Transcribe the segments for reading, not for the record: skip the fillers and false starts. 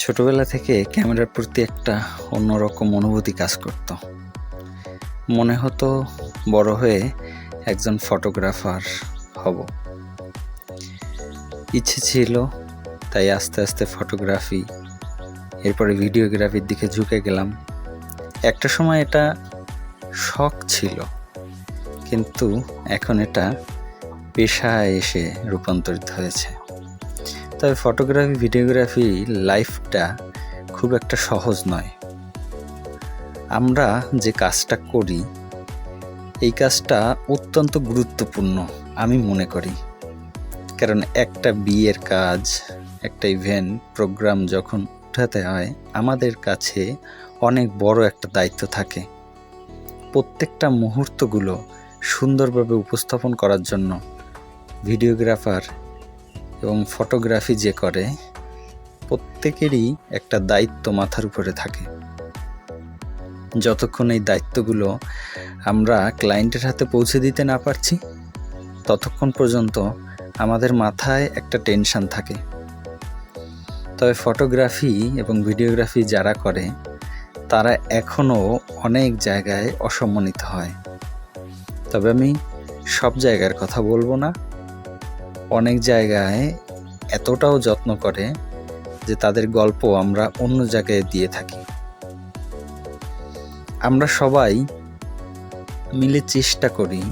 ছোটবেলা থেকে ক্যামেরার প্রতি একটা অন্যরকম অনুভূতি কাজ করত। মনে হতো বড় হয়ে একজন ফটোগ্রাফার হব। ইচ্ছে ছিল, তাই আস্তে আস্তে ফটোগ্রাফি, এরপরে ভিডিওগ্রাফির দিকে ঝুঁকে গেলাম। একটা সময় এটা শখ ছিল, কিন্তু এখন এটা পেশায় এসে রূপান্তরিত হয়েছে। তবে ফটোগ্রাফি ভিডিওগ্রাফি লাইফটা খুব একটা সহজ নয়। আমরা যে কাজটা করি, এই কাজটা অত্যন্ত গুরুত্বপূর্ণ আমি মনে করি। কারণ একটা বিয়ের কাজ, একটা ইভেন্ট প্রোগ্রাম যখন উঠাতে হয়, আমাদের কাছে অনেক বড় একটা দায়িত্ব থাকে। প্রত্যেকটা মুহূর্তগুলো সুন্দরভাবে উপস্থাপন করার জন্য ভিডিওগ্রাফার এবং ফটোগ্রাফি যে করে, প্রত্যেকেরই একটা দায়িত্ব মাথার উপরে থাকে। যতক্ষণ এই দায়িত্বগুলো আমরা ক্লায়েন্টের হাতে পৌঁছে দিতে না পারছি, ততক্ষণ পর্যন্ত আমাদের মাথায় একটা টেনশন থাকে। তবে ফটোগ্রাফি এবং ভিডিওগ্রাফি যারা করে, তারা এখনও অনেক জায়গায় অসম্মানিত হয়। তবে আমি সব জায়গার কথা বলবো না। অনেক জায়গায় এতটাও যত্ন করে যে তাদের গল্প আমরা অন্য জায়গায় দিয়ে থাকি। আমরা সবাই মিলে চেষ্টা করি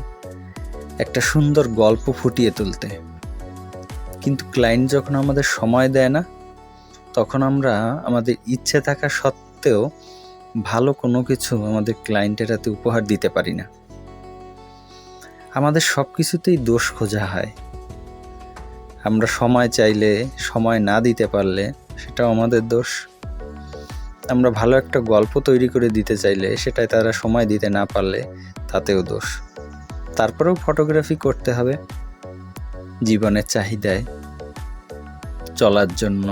একটা সুন্দর গল্প ফুটিয়ে তুলতে, কিন্তু ক্লায়েন্ট যখন আমাদের সময় দেয় না, তখন আমরা আমাদের ইচ্ছে থাকা সত্ত্বেও ভালো কোনো কিছু আমাদের ক্লায়েন্টের হাতে উপহার দিতে পারি না। আমাদের সব কিছুতেই দোষ খোঁজা হয়। আমরা সময় চাইলে, সময় না দিতে পারলে সেটাও আমাদের দোষ। আমরা ভালো একটা গল্প তৈরি করে দিতে চাইলে সেটাই তারা সময় দিতে না পারলে তাতেও দোষ। তারপরেও ফটোগ্রাফি করতে হবে জীবনের চাহিদায় চলার জন্য।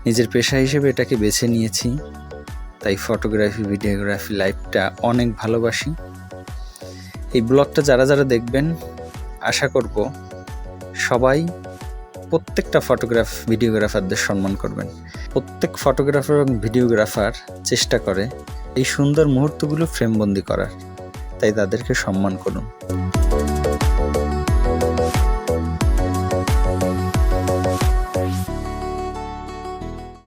নিজের পেশা হিসেবে এটাকে বেছে নিয়েছি, তাই ফটোগ্রাফি ভিডিওগ্রাফি লাইফটা অনেক ভালোবাসি। এই ব্লগটা যারা যারা দেখবেন, আশা করব সবাই প্রত্যেকটা ভিডিওগ্রাফারদের সম্মান করবেন। প্রত্যেক ফটোগ্রাফার এবং ভিডিওগ্রাফার চেষ্টা করে এই সুন্দর মুহূর্তগুলো ফ্রেমবন্দি করার, তাই তাদেরকে সম্মান করুন।